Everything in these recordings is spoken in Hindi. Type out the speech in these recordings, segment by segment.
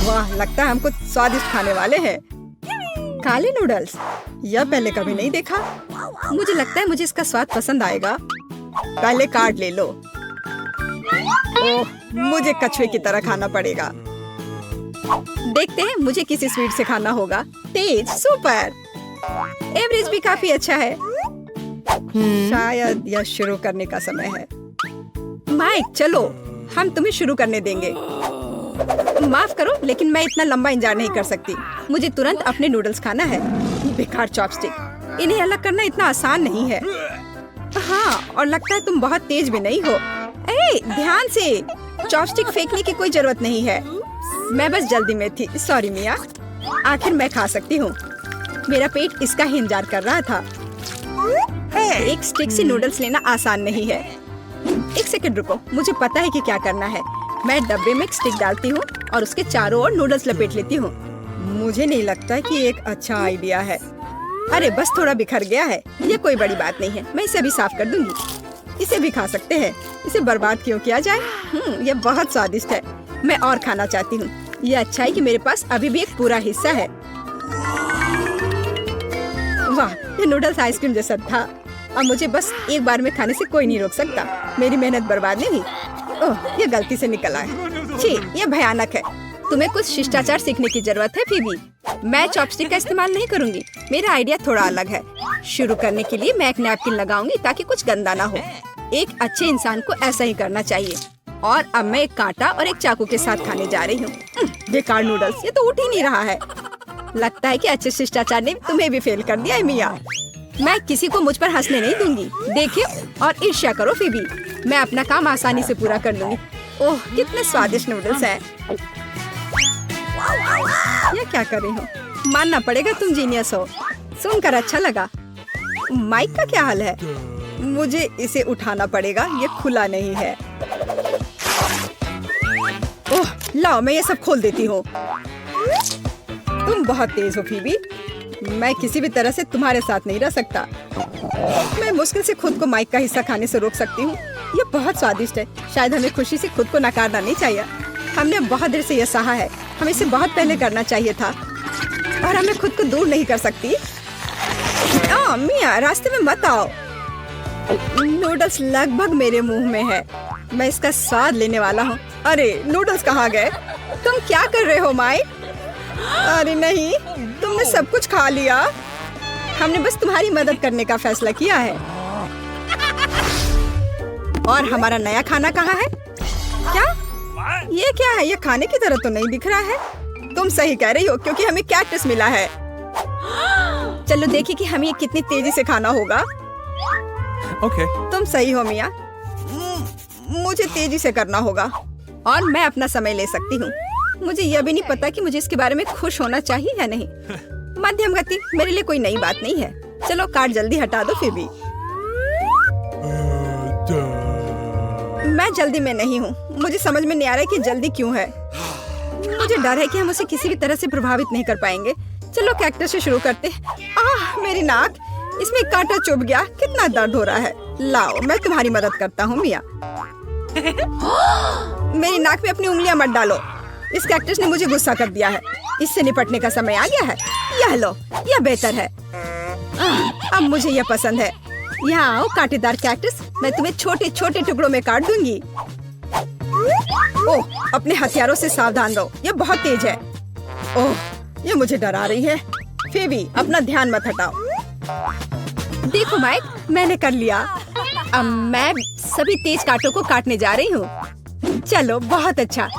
वाह, लगता है हम कुछ स्वादिष्ट खाने वाले हैं। काले नूडल्स, यह पहले कभी नहीं देखा। मुझे लगता है मुझे इसका स्वाद पसंद आएगा। पहले कार्ड ले लो। ओह, मुझे कछुए की तरह खाना पड़ेगा। देखते हैं, मुझे किसी स्वीट से खाना होगा। तेज, सुपर। एवरेज भी काफी अच्छा है। शायद यह शुरू करने का समय है। माइक, चलो, हम तुम्हें शुरू करने देंगे। माफ करो, लेकिन मैं इतना लंबा इंतजार नहीं कर सकती। मुझे तुरंत अपने नूडल्स खाना है। बेकार चॉपस्टिक, इन्हें अलग करना इतना आसान नहीं है। हाँ, और लगता है तुम बहुत तेज भी नहीं हो। ए, ध्यान से, चॉपस्टिक फेंकने की कोई जरूरत नहीं है। मैं बस जल्दी में थी। सॉरी मिया। आखिर मैं खा सकती हूँ। मेरा पेट इसका ही इंतजार कर रहा था। एक स्टिक से नूडल्स लेना आसान नहीं है। एक सेकंड रुको, मुझे पता है कि क्या करना है। मैं डब्बे में एक स्टिक डालती हूँ और उसके चारों ओर नूडल्स लपेट लेती हूँ। मुझे नहीं लगता कि ये एक अच्छा आइडिया है। अरे बस थोड़ा बिखर गया है। ये कोई बड़ी बात नहीं है, मैं इसे भी साफ कर दूंगी। इसे भी खा सकते हैं। इसे बर्बाद क्यों किया जाए? ये बहुत स्वादिष्ट है। मैं और खाना चाहती हूँ। ये अच्छा है कि मेरे पास अभी भी एक पूरा हिस्सा है। वाह, ये नूडल्स आइसक्रीम जैसा था। अब मुझे बस एक बार में खाने से कोई नहीं रोक सकता। मेरी मेहनत बर्बाद नहीं। ओह, ये गलती से निकला है। छी, ये भयानक है। तुम्हें कुछ शिष्टाचार सीखने की जरूरत है फीबी। मैं चॉपस्टिक का इस्तेमाल नहीं करूंगी। मेरा आइडिया थोड़ा अलग है। शुरू करने के लिए मैं एक नैपकिन लगाऊंगी ताकि कुछ गंदा ना हो। एक अच्छे इंसान को ऐसा ही करना चाहिए। और अब मैं एक कांटा और एक चाकू के साथ खाने जा रही हूँ। बेकार नूडल्स, ये तो उठ ही नहीं रहा है। लगता है कि अच्छे शिष्टाचार ने तुम्हें भी फेल कर दिया है मिया। मैं किसी को मुझ पर हंसने नहीं दूंगी। देखिए और ईर्ष्या करो फीबी। मैं अपना काम आसानी से पूरा कर लूंगी। ओह, कितने स्वादिष्ट नूडल्स हैं। ये क्या कर रही हो? मानना पड़ेगा तुम जीनियस हो। सुनकर अच्छा लगा। माइक का क्या हाल है? मुझे इसे उठाना पड़ेगा, ये खुला नहीं है। ओह, लाओ, मैं ये सब खोल देती हूँ। तुम बहुत तेज हो फीबी। मैं किसी भी तरह से तुम्हारे साथ नहीं रह सकता। मैं मुश्किल से खुद को माइक का हिस्सा खाने से रोक सकती हूँ। ये बहुत स्वादिष्ट है। शायद हमें खुशी से खुद को नकारना नहीं चाहिए। हमने बहुत देर से यह सहा है। हमें इसे बहुत पहले करना चाहिए था। और हमें खुद को दूर नहीं कर सकती। मिया, रास्ते में मत आओ। नूडल्स लगभग मेरे मुंह में है। मैं इसका स्वाद लेने वाला हूँ। अरे, नूडल्स कहाँ गए? तुम क्या कर रहे हो माइक? अरे नहीं, तुमने सब कुछ खा लिया। हमने बस तुम्हारी मदद करने का फैसला किया है। और हमारा नया खाना कहाँ है? क्या? ये क्या है? ये खाने की तरह तो नहीं दिख रहा है। तुम सही कह रही हो, क्योंकि हमें कैक्टस मिला है। चलो देखिए कि हमें ये कितनी तेजी से खाना होगा। तुम सही हो मिया। मुझे तेजी से करना होगा और मैं अपना समय ले सकती हूँ। मुझे यह भी नहीं पता कि मुझे इसके बारे में खुश होना चाहिए या नहीं। मध्यम गति मेरे लिए कोई नई बात नहीं है। चलो कार्ड जल्दी हटा दो फिर भी। मैं जल्दी में नहीं हूँ। मुझे समझ में नहीं आ रहा है कि जल्दी क्यों है। मुझे डर है कि हम उसे किसी भी तरह से प्रभावित नहीं कर पाएंगे। चलो कैक्टस से शुरू करते। मेरी नाक, इसमें कांटा चुभ गया। कितना दर्द हो रहा है। लाओ, मैं तुम्हारी मदद करता हूँ मिया। मेरी नाक में अपनी उंगलियां मत डालो। इस कैक्टस ने मुझे गुस्सा कर दिया है। इससे निपटने का समय आ गया है। यह लो, यह बेहतर है। अब मुझे यह पसंद है। यहाँ आओ कांटेदार कैक्टस, मैं तुम्हें छोटे छोटे टुकड़ों में काट दूंगी। ओह, अपने हथियारों से सावधान रहो, यह बहुत तेज है। ओह, ये मुझे डरा रही है। फेबी, अपना ध्यान मत हटाओ। देखो माइक, मैंने कर लिया। अब मैं सभी तेज कांटों को काटने जा रही हूँ। चलो, बहुत अच्छा।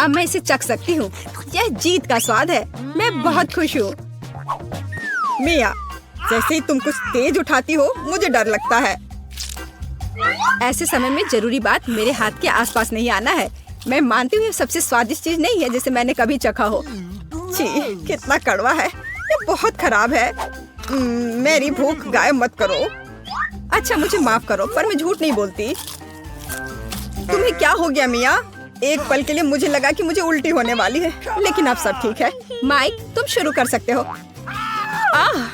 अब मैं इसे चख सकती हूँ। यह जीत का स्वाद है। मैं बहुत खुश हूँ। मिया, जैसे ही तुम कुछ तेज उठाती हो, मुझे डर लगता है। ऐसे समय में जरूरी बात मेरे हाथ के आसपास नहीं आना है। मैं मानती हूँ ये सबसे स्वादिष्ट चीज नहीं है जिसे मैंने कभी चखा हो। छी, कितना कड़वा है। ये बहुत खराब है। मेरी भूख गायब मत करो। अच्छा, मुझे माफ करो, पर मैं झूठ नहीं बोलती। तुम्हें क्या हो गया मिया? एक पल के लिए मुझे लगा कि मुझे उल्टी होने वाली है, लेकिन अब सब ठीक है। माइक, तुम शुरू कर सकते हो।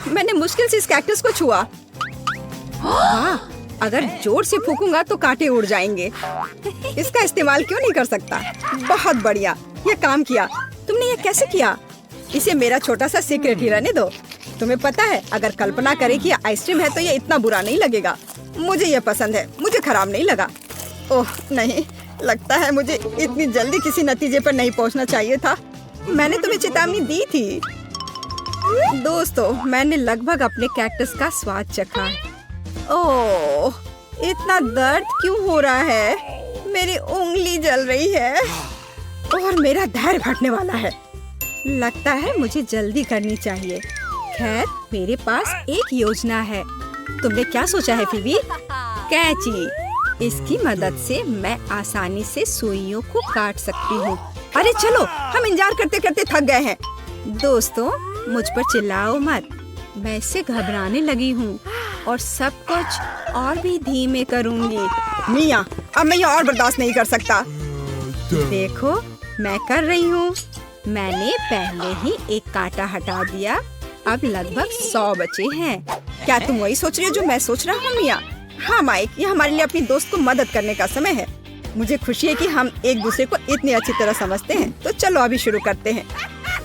मैंने मुश्किल से इस कैक्टस को छुआ। अगर जोर से फूकूंगा तो कांटे उड़ जाएंगे। इसका इस्तेमाल क्यों नहीं कर सकता? बहुत बढ़िया, ये काम किया। तुमने ये कैसे किया? इसे मेरा छोटा सा सीक्रेट ही रहने दो। तुम्हें पता है, अगर कल्पना करे कि आइसक्रीम है तो ये इतना बुरा नहीं लगेगा। मुझे ये पसंद है, मुझे खराब नहीं लगा। ओह नहीं, लगता है मुझे इतनी जल्दी किसी नतीजे पर नहीं पहुंचना चाहिए था। मैंने तुम्हें चेतावनी दी थी। दोस्तों, मैंने लगभग अपने कैक्टस का स्वाद चखा है। ओह, इतना दर्द क्यों हो रहा है? मेरी उंगली जल रही है और मेरा धैर्य घटने वाला है। लगता है मुझे जल्दी करनी चाहिए। खैर, मेरे पास एक योजना है। तुमने क्या सोचा है फीबी? कैंची। इसकी मदद से मैं आसानी से सुइयों को काट सकती हूँ। अरे चलो, हम इंतजार करते करते थक गए हैं। दोस्तों, मुझ पर चिल्लाओ मत। मैं इससे घबराने लगी हूँ और सब कुछ और भी धीमे करूँगी। मिया, अब मैं ये और बर्दाश्त नहीं कर सकता। देखो, मैं कर रही हूँ। मैंने पहले ही एक कांटा हटा दिया। अब लगभग 100 बचे हैं। क्या तुम वही सोच रही हो जो मैं सोच रहा हूँ मिया? हाँ माइक, ये हमारे लिए अपनी दोस्त को मदद करने का समय है। मुझे खुशी है कि हम एक दूसरे को इतनी अच्छी तरह समझते हैं। तो चलो अभी शुरू करते हैं।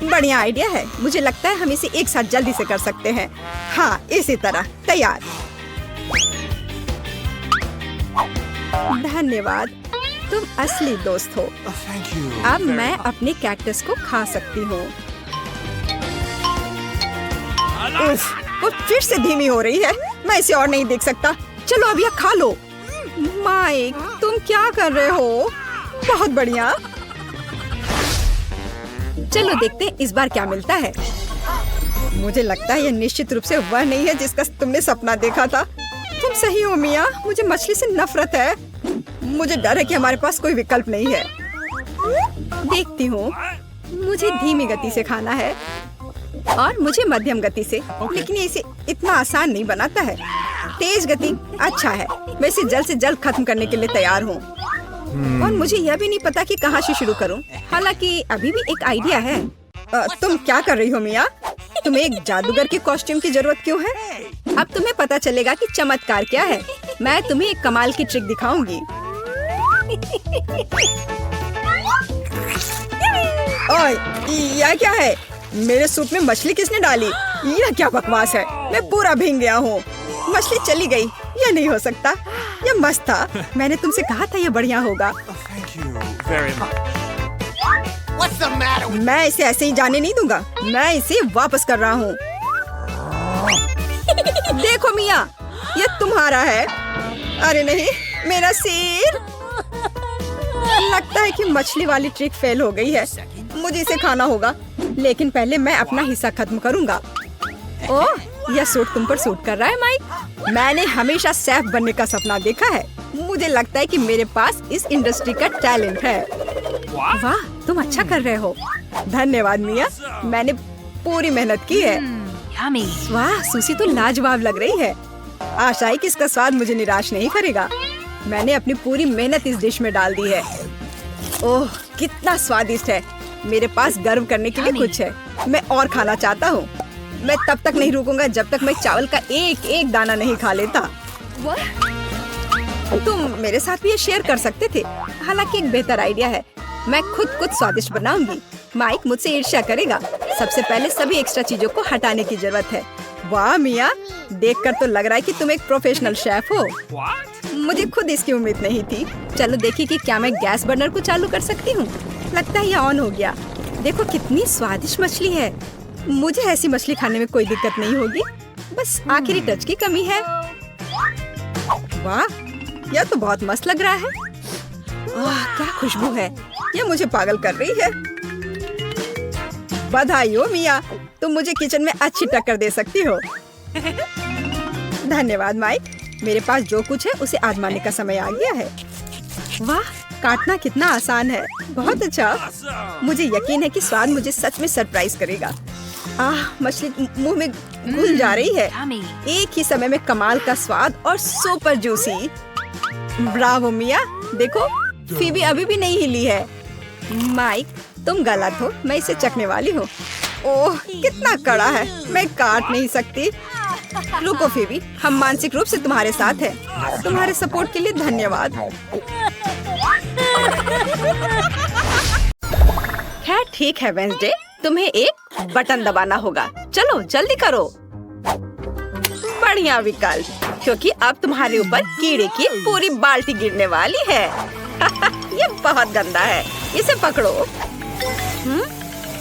बढ़िया आइडिया है। मुझे लगता है हम इसे एक साथ जल्दी से कर सकते हैं। हाँ, इसी तरह। तैयार। धन्यवाद, तुम असली दोस्त हो। अब मैं अपने कैक्टस को खा सकती हूँ। वो फिर से धीमी हो रही है। मैं इसे और नहीं देख सकता। चलो अब यह खा लो। माइक, तुम क्या कर रहे हो? बहुत बढ़िया। चलो देखते हैं इस बार क्या मिलता है। मुझे लगता है यह निश्चित रूप से वह नहीं है जिसका तुमने सपना देखा था। तुम सही हो मिया, मुझे मछली से नफरत है। मुझे डर है कि हमारे पास कोई विकल्प नहीं है। देखती हूँ। मुझे धीमी गति से खाना है और मुझे मध्यम गति से, लेकिन ये इसे इतना आसान नहीं बनाता है। तेज गति अच्छा है। मैं इसे जल्द से जल्द खत्म करने के लिए तैयार हूँ। और मुझे यह भी नहीं पता कि कहाँ से शुरू करूँ। हालांकि अभी भी एक आइडिया है। तुम क्या कर रही हो मिया? तुम्हें एक जादूगर के कॉस्ट्यूम की जरूरत क्यों है? अब तुम्हें पता चलेगा कि चमत्कार क्या है। मैं तुम्हें एक कमाल की ट्रिक दिखाऊंगी। ओए, यह क्या है? मेरे सूप में मछली किसने डाली? यह क्या बकवास है? मैं पूरा भीग गया हूँ। मछली चली गई। यह नहीं हो सकता। यह मस्त था। मैंने तुमसे कहा था यह बढ़िया होगा। मैं इसे ऐसे ही जाने नहीं दूंगा। मैं इसे वापस कर रहा हूँ। देखो मिया, यह तुम्हारा है। अरे नहीं, मेरा सिर। लगता है कि मछली वाली ट्रिक फेल हो गई है। मुझे इसे खाना होगा, लेकिन पहले मैं अपना हिस्सा खत्म करूंगा। ओह, यह सूट तुम पर सूट कर रहा है माइक। मैंने हमेशा शेफ बनने का सपना देखा है। मुझे लगता है कि मेरे पास इस इंडस्ट्री का टैलेंट है। वाह, तुम अच्छा कर रहे हो। धन्यवाद मिया, मैंने पूरी मेहनत की है। वाह, सुशी तो लाजवाब लग रही है। आशा है कि इसका स्वाद मुझे निराश नहीं करेगा। मैंने अपनी पूरी मेहनत इस डिश में डाल दी है। ओह, कितना स्वादिष्ट है। मेरे पास गर्व करने के लिए कुछ है। मैं और खाना चाहता हूँ। मैं तब तक नहीं रुकूंगा जब तक मैं चावल का एक एक दाना नहीं खा लेता। तुम मेरे साथ भी ये शेयर कर सकते थे। हालांकि एक बेहतर आइडिया है। मैं खुद कुछ स्वादिष्ट बनाऊंगी। माइक मुझसे ईर्ष्या करेगा। सबसे पहले सभी एक्स्ट्रा चीजों को हटाने की जरूरत है। वाह मिया, देखकर तो लग रहा है कि तुम एक प्रोफेशनल शेफ हो। मुझे खुद इसकी उम्मीद नहीं थी। चलो देखिए कि क्या मैं गैस बर्नर को चालू कर सकती हूँ। लगता है ये ऑन हो गया। देखो कितनी स्वादिष्ट मछली है। मुझे ऐसी मछली खाने में कोई दिक्कत नहीं होगी। बस आखिरी टच की कमी है। वाह, यह तो बहुत मस्त लग रहा है। वाह, क्या खुशबू है। यह मुझे पागल कर रही है। बधाई हो मिया, तुम मुझे किचन में अच्छी टक्कर दे सकती हो। धन्यवाद माइक। मेरे पास जो कुछ है उसे आजमाने का समय आ गया है। वाह, काटना कितना आसान है। बहुत अच्छा। मुझे यकीन है कि स्वाद मुझे सच में सरप्राइज करेगा। मछली मुंह में घुल जा रही है। एक ही समय में कमाल का स्वाद और सुपर जूसी। ब्रावो मिया, देखो फीबी अभी भी नहीं हिली है। माइक, तुम गलत हो। मैं इसे चखने वाली हूँ। ओह, कितना कड़ा है। मैं काट नहीं सकती। रुको फीबी, हम मानसिक रूप से तुम्हारे साथ हैं। तुम्हारे सपोर्ट के लिए धन्यवाद। खैर ठीक है वेंसडे, तुम्हें एक बटन दबाना होगा। चलो जल्दी करो। बढ़िया विकल्प, क्योंकि अब तुम्हारे ऊपर कीड़े की पूरी बाल्टी गिरने वाली है। ये बहुत गंदा है, इसे पकड़ो।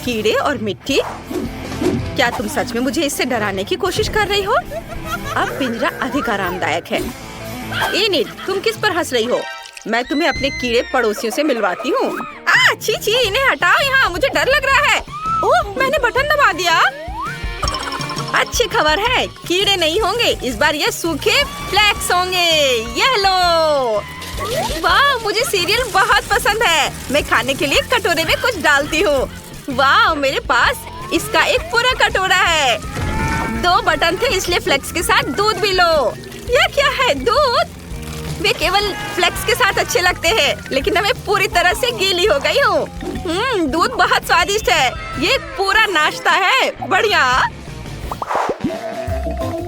कीड़े और मिट्टी, क्या तुम सच में मुझे इससे डराने की कोशिश कर रही हो? अब पिंजरा अधिक आरामदायक है। इनिट, तुम किस पर हंस रही हो? मैं तुम्हें अपने कीड़े पड़ोसियों से मिलवाती हूँ। छी छी, इन्हें हटाओ यहाँ, मुझे डर लग रहा है। ओह, मैंने बटन दबा दिया। अच्छी खबर है, कीड़े नहीं होंगे इस बार, ये सूखे फ्लेक्स होंगे। ये लो। वाह, मुझे सीरियल बहुत पसंद है। मैं खाने के लिए कटोरे में कुछ डालती हूँ। वाह, मेरे पास इसका एक पूरा कटोरा है। 2 बटन थे, इसलिए फ्लेक्स के साथ दूध भी लो। यह क्या है? दूध? वे केवल फ्लेक्स के साथ अच्छे लगते हैं, लेकिन मैं पूरी तरह से गीली हो गई हूँ। दूध बहुत स्वादिष्ट है। ये पूरा नाश्ता है। बढ़िया।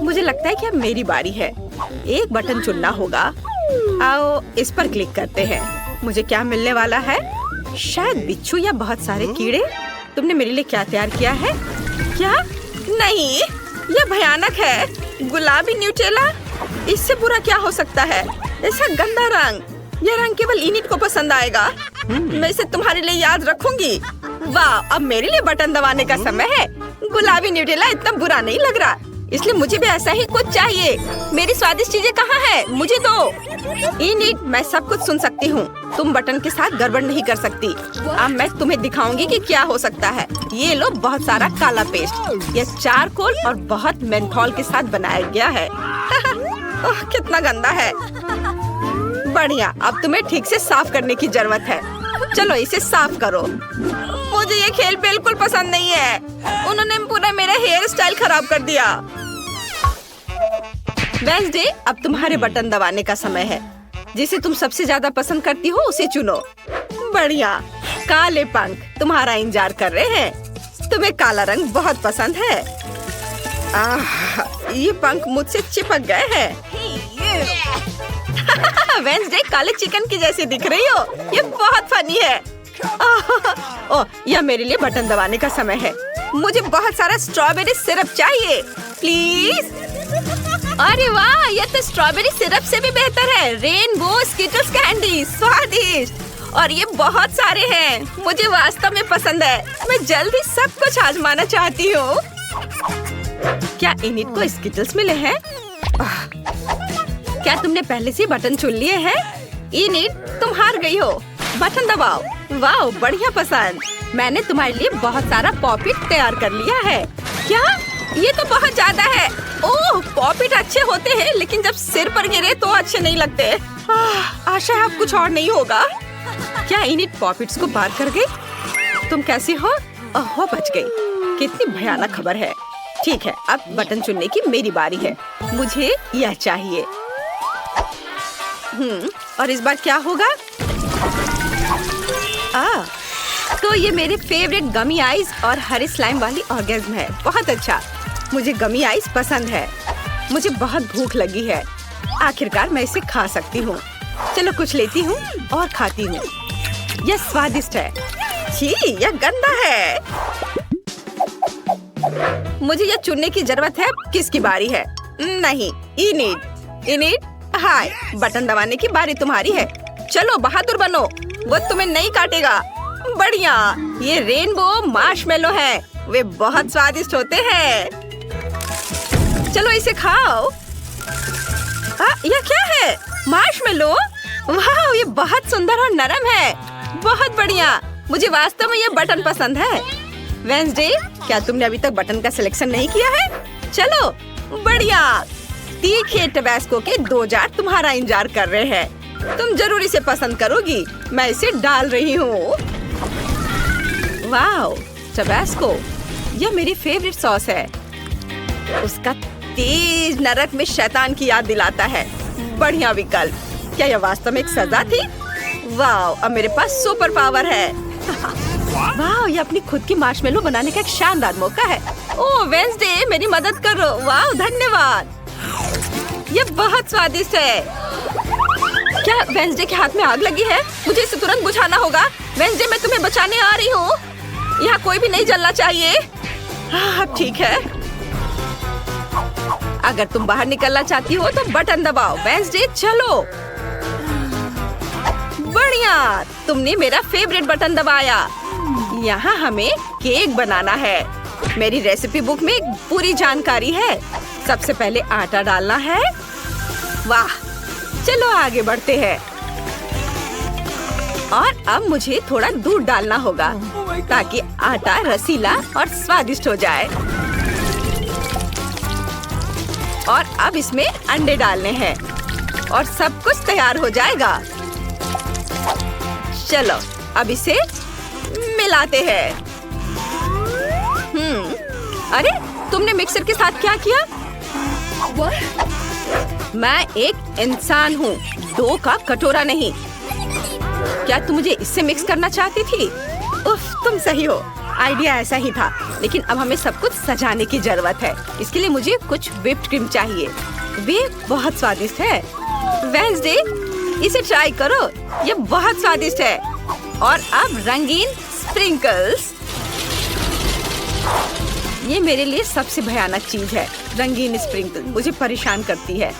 मुझे लगता है कि अब मेरी बारी है। एक बटन चुनना होगा। आओ इस पर क्लिक करते हैं। मुझे क्या मिलने वाला है? शायद बिच्छू या बहुत सारे कीड़े। तुमने मेरे लिए क्या तैयार किया है? क्या? नहीं, यह भयानक है। गुलाबी न्यूटेला, इससे बुरा क्या हो सकता है? ऐसा गंदा रंग। यह रंग केवल इनिट को पसंद आएगा। मैं इसे तुम्हारे लिए याद रखूंगी। वाह, अब मेरे लिए बटन दबाने का समय है। गुलाबी न्यूटेला इतना बुरा नहीं लग रहा, इसलिए मुझे भी ऐसा ही कुछ चाहिए। मेरी स्वादिष्ट चीजें कहाँ है? मुझे दो। इनिट, मैं सब कुछ सुन सकती हूँ। तुम बटन के साथ गड़बड़ नहीं कर सकती। अब मैं तुम्हें दिखाऊंगी कि क्या हो सकता है। ये लो बहुत सारा काला पेस्ट। यह चारकोल और बहुत मेंथोल के साथ बनाया गया है। ओह, कितना गंदा है। बढ़िया, अब तुम्हें ठीक से साफ करने की जरूरत है। चलो इसे साफ करो। मुझे ये खेल बिल्कुल पसंद नहीं है। उन्होंने पूरा मेरा हेयर स्टाइल खराब कर दिया। वेंसडे, अब तुम्हारे बटन दबाने का समय है। जिसे तुम सबसे ज्यादा पसंद करती हो उसे चुनो। बढ़िया। काले पंख तुम्हारा इंतजार कर रहे हैं। तुम्हें काला रंग बहुत पसंद है। ये पंख मुझसे चिपक गए हैं। वेंसडे, काले चिकन की जैसी दिख रही हो। ये बहुत फनी है। ओह, यह मेरे लिए बटन दबाने का समय है। मुझे बहुत सारा स्ट्रॉबेरी सिरप चाहिए, प्लीज। अरे वाह, यह तो स्ट्रॉबेरी सिरप से भी बेहतर है। रेनबो स्किटल्स कैंडी, स्वादिष्ट। और ये बहुत सारे हैं। मुझे वास्तव में पसंद है। मैं जल्दी सब कुछ आजमाना चाहती हूँ। क्या इनिट को स्किटल्स मिले हैं? क्या तुमने पहले से बटन चुन लिए हैं? इनिट, तुम हार गई हो। बटन दबाओ। वाह, बढ़िया पसंद। मैंने तुम्हारे लिए बहुत सारा पॉपिट तैयार कर लिया है। क्या? ये तो बहुत ज्यादा है। ओह, पॉपिट अच्छे होते हैं, लेकिन जब सिर पर गिरे तो अच्छे नहीं लगते। आशा है अब कुछ और नहीं होगा। क्या इनिट पॉपिट्स को बाहर कर गई? तुम कैसी हो? ओह, बच गई। कितनी भयानक खबर है। ठीक है, अब बटन चुनने की मेरी बारी है। मुझे यह चाहिए। और इस बार क्या होगा? तो ये मेरे फेवरेट गमी आइस और हरी स्लाइम वाली ऑर्गेज्म है। बहुत अच्छा, मुझे गमी आइस पसंद है। मुझे बहुत भूख लगी है। आखिरकार मैं इसे खा सकती हूँ। चलो कुछ लेती हूँ और खाती हूँ। यह स्वादिष्ट है। छी, यह गंदा है। मुझे यह चुनने की जरूरत है किसकी बारी है। नहीं, इनिट। इनिट, हाय, बटन दबाने की बारी तुम्हारी है। चलो बहादुर बनो, वो तुम्हें नहीं काटेगा। बढ़िया, ये रेनबो मार्शमेलो है। वे बहुत स्वादिष्ट होते हैं। चलो इसे खाओ। यह क्या है? मार्शमेलो? वाह, ये बहुत सुंदर और नरम है। बहुत बढ़िया, मुझे वास्तव में ये बटन पसंद है। वेंसडे, क्या तुमने अभी तक बटन का सिलेक्शन नहीं किया है? चलो, बढ़िया। तीखे टबैस्को के 2 जार तुम्हारा इंतजार कर रहे हैं। तुम जरूर इसे पसंद करोगी। मैं इसे डाल रही हूँ। वाह, टबैस्को, यह मेरी फेवरेट सॉस है। उसका तेज नरक में शैतान की याद दिलाता है। बढ़िया विकल्प। क्या यह वास्तव में एक सजा थी? वाह, अब मेरे पास सुपर पावर है। वाह, ये अपनी खुद की मार्शमेलो बनाने का एक शानदार मौका है। ओह वेंसडे, मेरी मदद करो। वाह, धन्यवाद। ये बहुत स्वादिष्ट है। क्या वेंसडे के हाथ में आग लगी है? मुझे इसे तुरंत बुझाना होगा। वेंसडे, मैं तुम्हें बचाने आ रही हूँ। यहाँ कोई भी नहीं जलना चाहिए। अब ठीक है। अगर तुम बाहर निकलना चाहती हो तो बटन दबाओ। वेडनेसडे चलो। बढ़िया, तुमने मेरा फेवरेट बटन दबाया। यहाँ हमें केक बनाना है। मेरी रेसिपी बुक में पूरी जानकारी है। सबसे पहले आटा डालना है। वाह, चलो आगे बढ़ते हैं। और अब मुझे थोड़ा दूध डालना होगा ताकि आटा रसीला और स्वादिष्ट हो जाए। और अब इसमें अंडे डालने हैं और सब कुछ तैयार हो जाएगा। चलो अब इसे मिलाते हैं। अरे तुमने मिक्सर के साथ क्या किया? मैं एक इंसान हूँ, डो का कटोरा नहीं। क्या तुम मुझे इससे मिक्स करना चाहती थी? उफ, तुम सही हो। आइडिया ऐसा ही था। लेकिन अब हमें सब कुछ सजाने की जरूरत है। इसके लिए मुझे कुछ व्हिप्ड क्रीम चाहिए। वे बहुत स्वादिष्ट है। वेडनेसडे, इसे ट्राई करो, ये बहुत स्वादिष्ट है। और अब रंगीन स्प्रिंकल्स। ये मेरे लिए सबसे भयानक चीज है। रंगीन स्प्रिंकल मुझे परेशान करती है।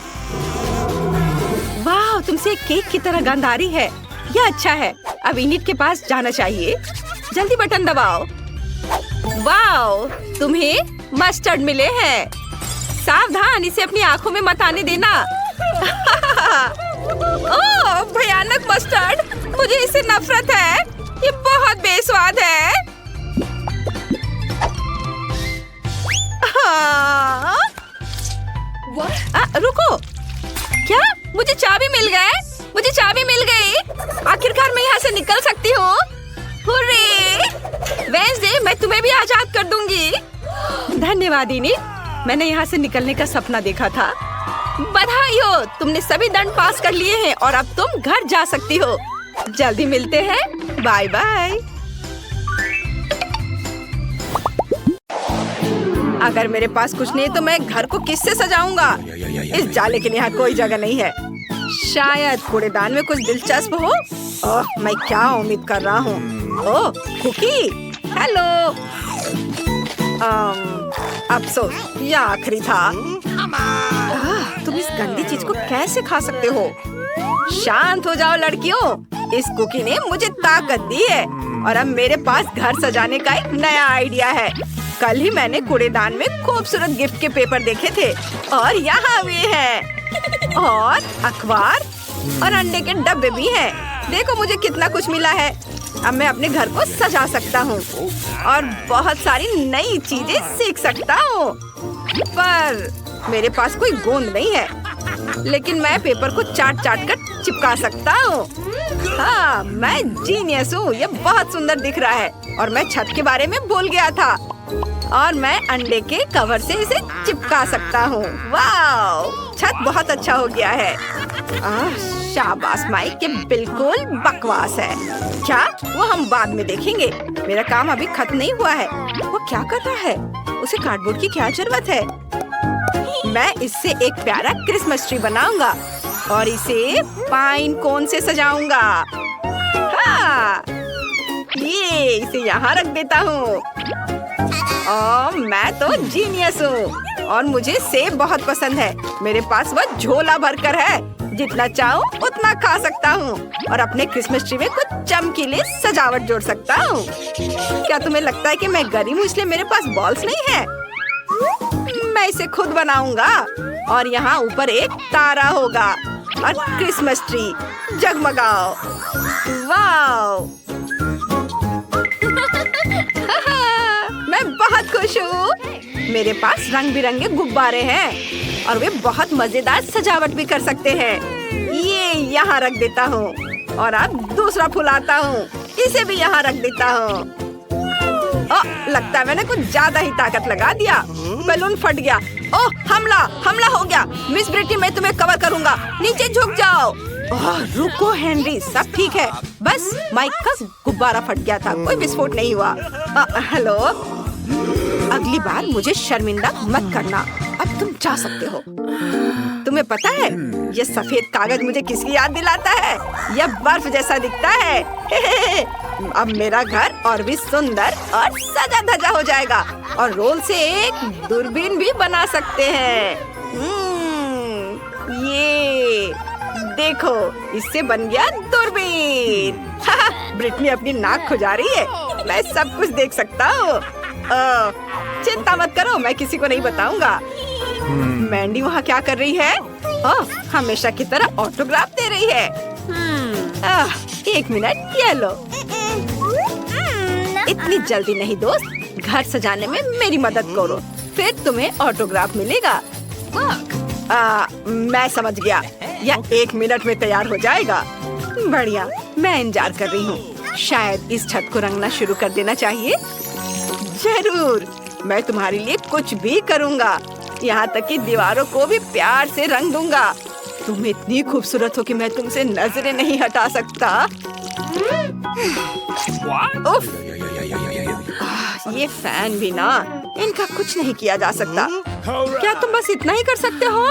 वाह, तुमसे केक की तरह गंध आ रही है। यह अच्छा है। अब इनिट के पास जाना चाहिए। जल्दी बटन दबाओ। वाह, तुम्हें मस्टर्ड मिले हैं। सावधान, इसे अपनी आंखों में मत आने देना। ओह, भयानक मस्टर्ड, मुझे इससे नफरत है। ये बहुत बेस्वाद है। रुको, क्या मुझे चाबी मिल गए? मुझे चाबी मिल गई। आखिरकार मैं यहाँ से निकल सकती हूँ। हुर्रे! वेडनेसडे, मैं तुम्हें भी आजाद कर दूंगी। धन्यवाद इनिट, मैंने यहाँ से निकलने का सपना देखा था। बधाई हो, तुमने सभी दंड पास कर लिए हैं और अब तुम घर जा सकती हो। जल्दी मिलते हैं। Bye bye. अगर मेरे पास कुछ नहीं तो मैं घर को किससे सजाऊंगा? इस जाले के लिए यहाँ कोई जगह नहीं है। शायद कूड़ेदान में कुछ दिलचस्प हो। ओह, मैं क्या उम्मीद कर रहा हूँ। ओह, कुकी। हेलो। अफसोस, यह आखिरी था। तुम इस गंदी चीज को कैसे खा सकते हो? शांत हो जाओ लड़कियों। इस कुकी ने मुझे ताकत दी है और अब मेरे पास घर सजाने का एक नया आइडिया है। कल ही मैंने कूड़ेदान में खूबसूरत गिफ्ट के पेपर देखे थे और यहाँ भी हैं। और अखबार और अंडे के डब्बे भी हैं। देखो मुझे कितना कुछ मिला है। अब मैं अपने घर को सजा सकता हूँ और बहुत सारी नई चीजें सीख सकता हूँ। पर मेरे पास कोई गोंद नहीं है, लेकिन मैं पेपर को चाट चाट कर चिपका सकता हूँ। हाँ, मैं जीनियस हूँ। ये बहुत सुंदर दिख रहा है और मैं छत के बारे में भूल गया था और मैं अंडे के कवर से इसे चिपका सकता हूँ। वाह, छत बहुत अच्छा हो गया है। शाबाश माइक, ये बिल्कुल बकवास है। क्या? वो हम बाद में देखेंगे। मेरा काम अभी खत्म नहीं हुआ है। वो क्या कर रहा है? उसे कार्डबोर्ड की क्या जरूरत है? मैं इससे एक प्यारा क्रिसमस ट्री बनाऊंगा और इसे पाइन कोन से सजाऊंगा। हाँ, ये इसे यहाँ रख देता हूँ। मैं तो जीनियस हूँ और मुझे सेब बहुत पसंद है। मेरे पास वह झोला भरकर है। जितना चाहूँ उतना खा सकता हूँ और अपने क्रिसमस ट्री में कुछ चमकीले सजावट जोड़ सकता हूँ। क्या तुम्हें लगता है कि मैं गरीब हूँ इसलिए मेरे पास बॉल्स नहीं है? मैं इसे खुद बनाऊंगा और यहाँ ऊपर एक तारा होगा और क्रिसमस ट्री जगमगाओ। वाह, मैं बहुत खुश हूँ। मेरे पास रंग बिरंगे गुब्बारे हैं और वे बहुत मजेदार सजावट भी कर सकते हैं। ये यहाँ रख देता हूँ और अब दूसरा फूल आता हूँ। इसे भी यहाँ रख देता हूँ। लगता है मैंने कुछ ज्यादा ही ताकत लगा दिया। बैलून फट गया। ओह, हमला हो गया। मिस ब्रिटी, मैं तुम्हें कवर करूँगा। नीचे झुक जाओ। रुको हेनरी, सब ठीक है। बस माइक का गुब्बारा फट गया था, कोई विस्फोट नहीं हुआ। हेलो, अगली बार मुझे शर्मिंदा मत करना। अब तुम जा सकते हो। तुम्हें पता है ये सफेद कागज मुझे किसकी याद दिलाता है? यह बर्फ जैसा दिखता है। अब मेरा घर और भी सुंदर और सजा धजा हो जाएगा और रोल से एक दूरबीन भी बना सकते हैं। ये देखो, इससे बन गया दूरबीन। ब्रिटनी अपनी नाक खुजा रही है, मैं सब कुछ देख सकता हूँ। चिंता मत करो, मैं किसी को नहीं बताऊंगा। मैंडी वहाँ क्या कर रही है? हमेशा की तरह ऑटोग्राफ दे रही है। एक मिनट, ये लो। इतनी जल्दी नहीं दोस्त, घर सजाने में मेरी मदद करो, फिर तुम्हें ऑटोग्राफ मिलेगा। मैं समझ गया, यह 1 मिनट में तैयार हो जाएगा। बढ़िया, मैं इंतजार कर रही हूँ। शायद इस छत को रंगना शुरू कर देना चाहिए। जरूर, मैं तुम्हारे लिए कुछ भी करूँगा, यहाँ तक कि दीवारों को भी प्यार से रंग दूंगा। तुम इतनी खूबसूरत हो कि मैं तुमसे नजरें नहीं हटा सकता। उफ, ये फैन भी ना, इनका कुछ नहीं किया जा सकता। क्या तुम बस इतना ही कर सकते हो?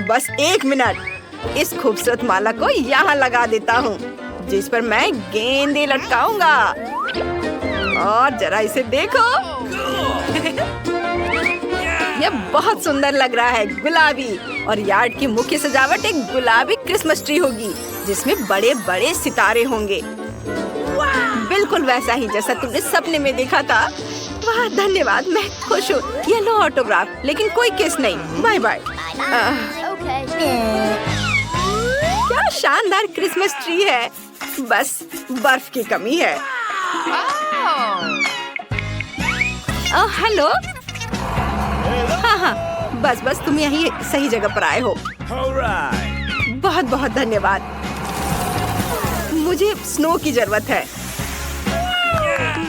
बस 1 मिनट, इस खूबसूरत माला को यहाँ लगा देता हूँ, जिस पर मैं गेंदें लटकाऊंगा। और जरा इसे देखो, यह बहुत सुंदर लग रहा है, गुलाबी। और यार्ड की मुख्य सजावट एक गुलाबी क्रिसमस ट्री होगी, जिसमें बड़े बड़े सितारे होंगे, बिल्कुल वैसा ही जैसा तुमने सपने में देखा था। वाह, धन्यवाद, मैं खुश हूँ। ये लो ऑटोग्राफ, लेकिन कोई केस नहीं। Bye bye. क्या शानदार क्रिसमस ट्री है, बस बर्फ की कमी है। हेलो। हाँ, बस तुम यहीं सही जगह पर आए हो। बहुत बहुत धन्यवाद। मुझे स्नो की जरूरत है।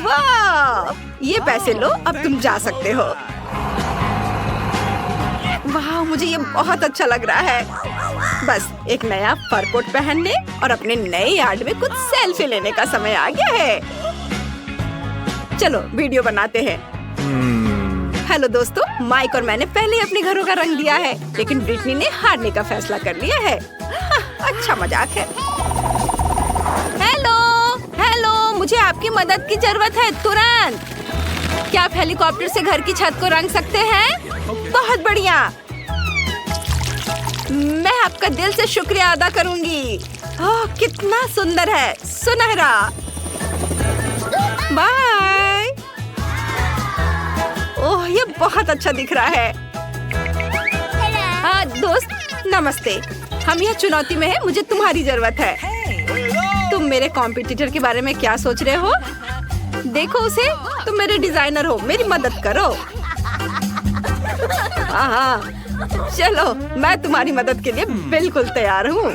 वाह, ये पैसे लो, अब तुम जा सकते हो। वाह, मुझे ये बहुत अच्छा लग रहा है। बस एक नया फर कोट पहनने और अपने नए यार्ड में कुछ सेल्फी लेने का समय आ गया है। चलो वीडियो बनाते हैं। हेलो दोस्तों, माइक और मैंने पहले ही अपने घरों का रंग दिया है, लेकिन ब्रिटनी ने हारने का फैसला कर लिया है। अच्छा मजाक है। हेलो, मुझे आपकी मदद की जरूरत है तुरंत। क्या आप हेलीकॉप्टर से घर की छत को रंग सकते हैं? बहुत बढ़िया, मैं आपका दिल से शुक्रिया अदा करूंगी। ओह, कितना सुंदर है, सुनहरा। बाय। ओह, ये बहुत अच्छा दिख रहा है। हाँ दोस्त, नमस्ते। हम यह चुनौती में है, मुझे तुम्हारी जरूरत है। तुम मेरे कॉम्पिटिटर के बारे में क्या सोच रहे हो? देखो उसे, तुम मेरे डिजाइनर हो, मेरी मदद करो। हाँ, चलो, मैं तुम्हारी मदद के लिए बिल्कुल तैयार हूँ।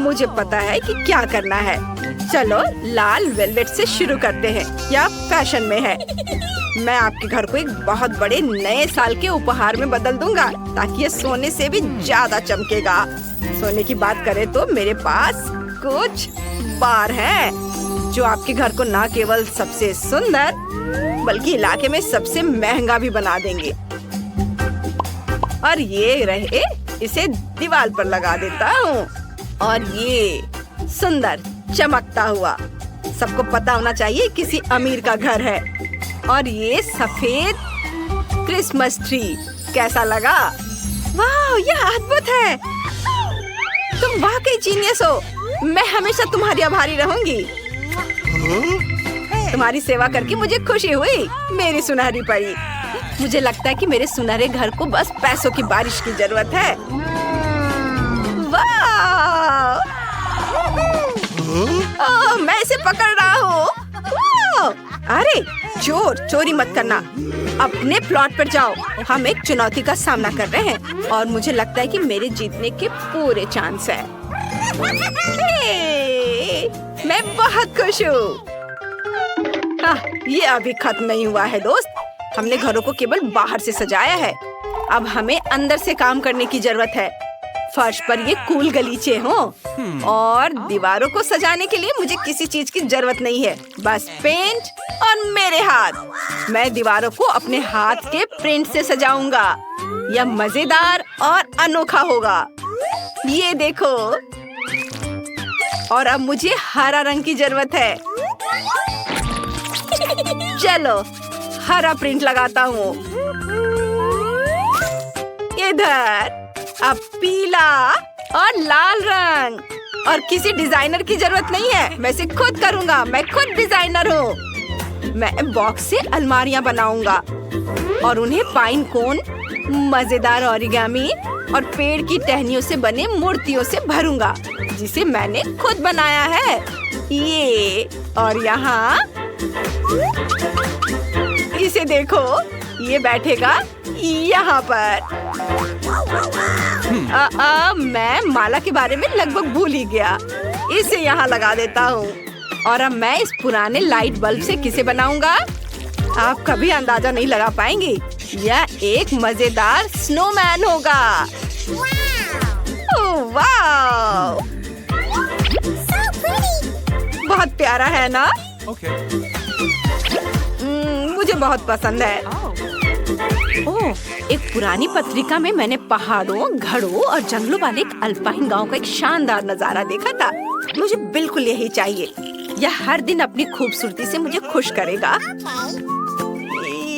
मुझे पता है कि क्या करना है। चलो लाल वेलवेट से शुरू करते हैं, यह फैशन में है। मैं आपके घर को एक बहुत बड़े नए साल के उपहार में बदल दूंगा, ताकि ये सोने से भी ज्यादा चमकेगा। सोने की बात करें तो मेरे पास कुछ बार हैं, जो आपके घर को न केवल सबसे सुंदर बल्कि इलाके में सबसे महंगा भी बना देंगे। और ये रहे, इसे दीवार पर लगा देता हूँ। और ये सुंदर चमकता हुआ, सबको पता होना चाहिए किसी अमीर का घर है। और ये सफेद क्रिसमस ट्री कैसा लगा? वाह, यह अद्भुत है। तुम वाकई जीनियस हो। मैं हमेशा तुम्हारी आभारी रहूंगी। तुम्हारी सेवा करके मुझे खुशी हुई, मेरी सुनहरी परी। मुझे लगता है कि मेरे सुनहरे घर को बस पैसों की बारिश की जरूरत है। वाह! मैं इसे पकड़ रहा हूँ। अरे चोर, चोरी मत करना, अपने प्लॉट पर जाओ। हम एक चुनौती का सामना कर रहे हैं और मुझे लगता है कि मेरे जीतने के पूरे चांस है। मैं बहुत खुश हूँ। ये अभी खत्म नहीं हुआ है दोस्त। हमने घरों को केवल बाहर से सजाया है, अब हमें अंदर से काम करने की जरूरत है। फर्श पर ये कूल गलीचे हों और दीवारों को सजाने के लिए मुझे किसी चीज की जरूरत नहीं है, बस पेंट और मेरे हाथ। मैं दीवारों को अपने हाथ के प्रिंट से सजाऊंगा। यह मजेदार और अनोखा होगा। ये देखो। और अब मुझे हरा रंग की जरूरत है। चलो हरा प्रिंट लगाता हूँ। इधर अब पीला और लाल रंग। और किसी डिजाइनर की जरूरत नहीं है, मैं इसे खुद करूँगा। मैं खुद डिजाइनर हूँ। मैं बॉक्स से अलमारियाँ बनाऊंगा और उन्हें पाइन कोन, मजेदार ओरिगामी और पेड़ की टहनियों से बने मूर्तियों से भरूंगा, जिसे मैंने खुद बनाया है। ये और यहाँ इसे देखो, ये बैठेगा यहाँ पर। मैं माला के बारे में लगभग भूल ही गया। इसे यहाँ लगा देता हूँ। और अब मैं इस पुराने लाइट बल्ब से किसे बनाऊंगा? आप कभी अंदाजा नहीं लगा पाएंगे। यह एक मजेदार स्नोमैन होगा। ओह वाह! बहुत प्यारा है ना? मुझे बहुत पसंद है। ओह, एक पुरानी पत्रिका में मैंने पहाड़ों, घड़ों और जंगलों वाले एक अल्पाइन गांव का एक शानदार नजारा देखा था। मुझे बिल्कुल यही चाहिए। यह हर दिन अपनी खूबसूरती से मुझे खुश करेगा।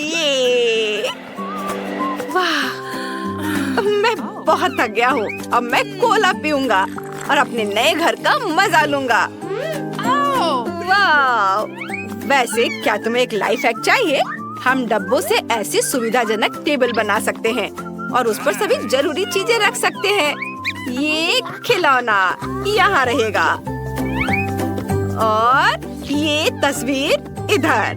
ये वाह, मैं बहुत थक गया हूँ। अब मैं कोला पीऊंगा और अपने नए घर का मजा लूंगा। वाह! वैसे क्या तुम्हें एक लाइफ हैक चाहिए? हम डब्बों से ऐसी सुविधाजनक टेबल बना सकते हैं और उस पर सभी जरूरी चीजें रख सकते हैं। ये खिलौना यहाँ रहेगा और ये तस्वीर इधर।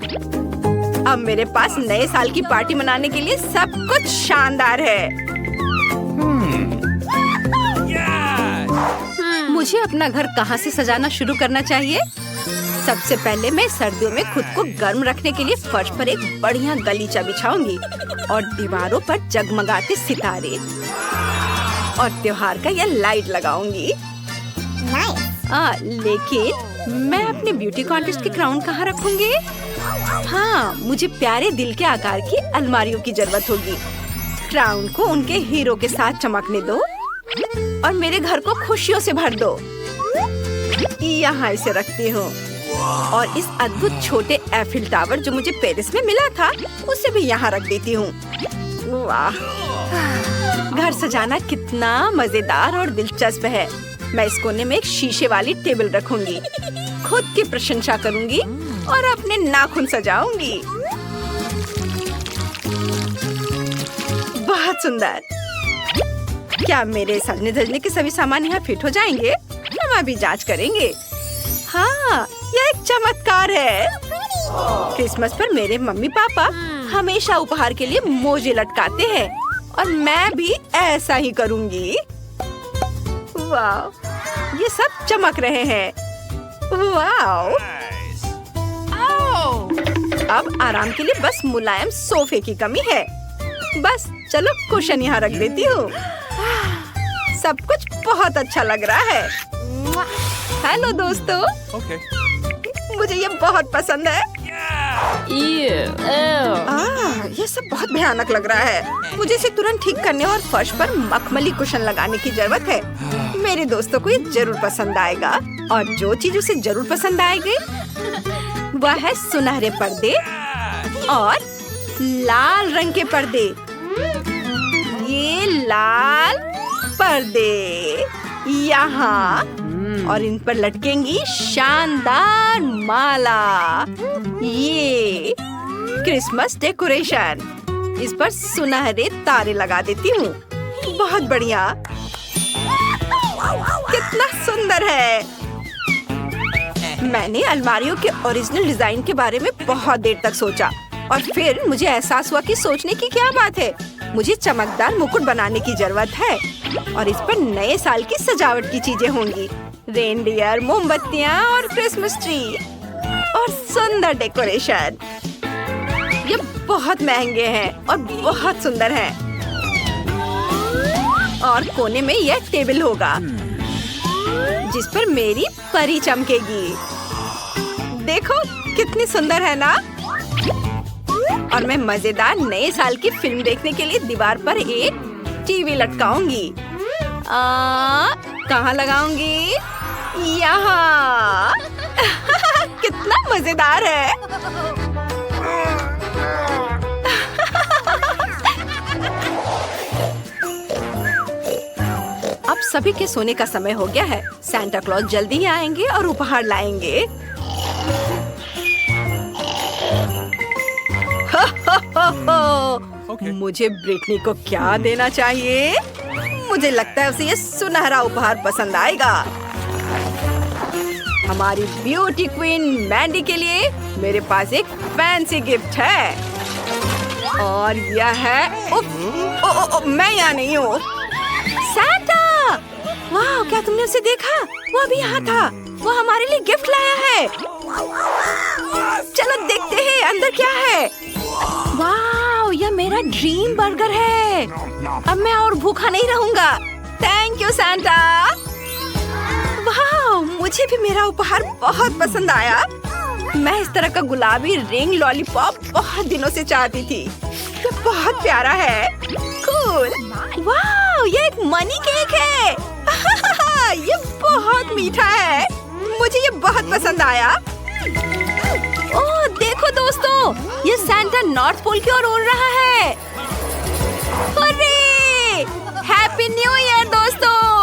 अब मेरे पास नए साल की पार्टी मनाने के लिए सब कुछ शानदार है। मुझे अपना घर कहाँ से सजाना शुरू करना चाहिए? सबसे पहले मैं सर्दियों में खुद को गर्म रखने के लिए फर्श पर एक बढ़िया गलीचा बिछाऊंगी और दीवारों पर जगमगाते सितारे और त्योहार का यह लाइट लगाऊंगी। लेकिन मैं अपने ब्यूटी कॉन्टेस्ट की क्राउन कहाँ रखूंगी? हाँ, मुझे प्यारे दिल के आकार की अलमारियों की जरूरत होगी। क्राउन को उनके हीरो के साथ चमकने दो और मेरे घर को खुशियों से भर दो। यहाँ इसे रखती हूँ और इस अद्भुत छोटे एफिल टावर जो मुझे पेरिस में मिला था, उसे भी यहाँ रख देती हूँ। वाह! घर सजाना कितना मजेदार और दिलचस्प है। मैं इस कोने में एक शीशे वाली टेबल रखूंगी, खुद की प्रशंसा करूंगी और अपने नाखून सजाऊंगी। बहुत सुंदर। क्या मेरे सजने धजने के सभी सामान यहाँ फिट हो जाएंगे? हम अभी जांच करेंगे। हाँ, यह एक चमत्कार है। क्रिसमस पर मेरे मम्मी पापा हमेशा उपहार के लिए मोजे लटकाते हैं और मैं भी ऐसा ही करूँगी। वाह, ये सब चमक रहे हैं। वाह! अब आराम के लिए बस मुलायम सोफे की कमी है। बस चलो कुशन यहाँ रख देती हूँ। सब कुछ बहुत अच्छा लग रहा है। हेलो दोस्तों। मुझे ये बहुत पसंद है। ये सब बहुत भयानक लग रहा है। मुझे इसे तुरंत ठीक करने और फर्श पर मखमली कुशन लगाने की जरूरत है। मेरे दोस्तों को ये जरूर पसंद आएगा और जो चीज उसे जरूर पसंद आएगी वह है सुनहरे पर्दे और लाल रंग के पर्दे। ये लाल पर्दे यहाँ और इन पर लटकेंगी शानदार माला। ये क्रिसमस डेकोरेशन, इस पर सुनहरे तारे लगा देती हूँ। बहुत बढ़िया, कितना सुंदर है। मैंने अलमारियों के ओरिजिनल डिजाइन के बारे में बहुत देर तक सोचा और फिर मुझे एहसास हुआ कि सोचने की क्या बात है। मुझे चमकदार मुकुट बनाने की जरूरत है और इस पर नए साल की सजावट की चीजें होंगी। रेनडियर, मोमबत्तियाँ और क्रिसमस ट्री और सुंदर डेकोरेशन। ये बहुत महंगे हैं और बहुत सुंदर हैं। और कोने में यह टेबल होगा जिस पर मेरी परी चमकेगी। देखो कितनी सुंदर है ना। और मैं मजेदार नए साल की फिल्म देखने के लिए दीवार पर एक टीवी लटकाऊंगी। कहाँ लगाऊंगी? यहाँ। कितना मजेदार है। अब सभी के सोने का समय हो गया है। सांता क्लॉज जल्दी ही आएंगे और उपहार लाएंगे। मुझे ब्रिटनी को क्या देना चाहिए? मुझे लगता है उसे ये सुनहरा उपहार पसंद आएगा। हमारी ब्यूटी क्वीन मैंडी के लिए मेरे पास एक फैंसी गिफ्ट है और यह है मैं यहाँ नहीं हूँ। सांता! वाह, क्या तुमने उसे देखा? वो अभी यहाँ था। वो हमारे लिए गिफ्ट लाया है। चलो देखते हैं अंदर क्या है। वाह, यह मेरा ड्रीम बर्गर है। अब मैं और भूखा नहीं रहूंगा। Thank you Santa. वाह, मुझे भी मेरा उपहार बहुत पसंद आया। मैं इस तरह का गुलाबी रिंग लॉलीपॉप बहुत दिनों से चाहती थी। ये बहुत प्यारा है। कूल। वाह, ये एक मनी केक है। ये बहुत मीठा है। मुझे ये बहुत पसंद आया। ओह देखो दोस्तों, ये सांता नॉर्थ पोल की ओर उड़ रहा है। अरे! हैप्पी न्यू ईयर दोस्तों।